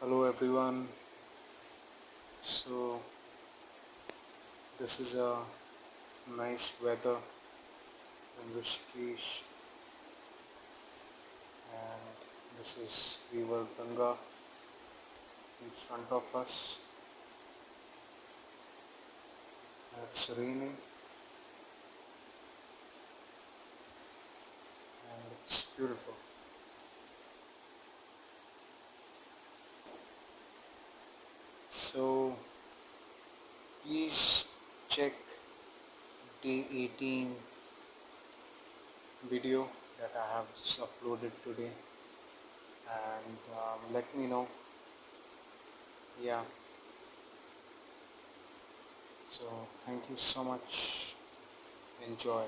Hello everyone. So this is a nice weather in Rishikesh, and this is river Ganga in front of us, and it's raining and it's beautiful. So please check day 18 video that I have just uploaded today, and let me know. Yeah, so thank you so much. Enjoy.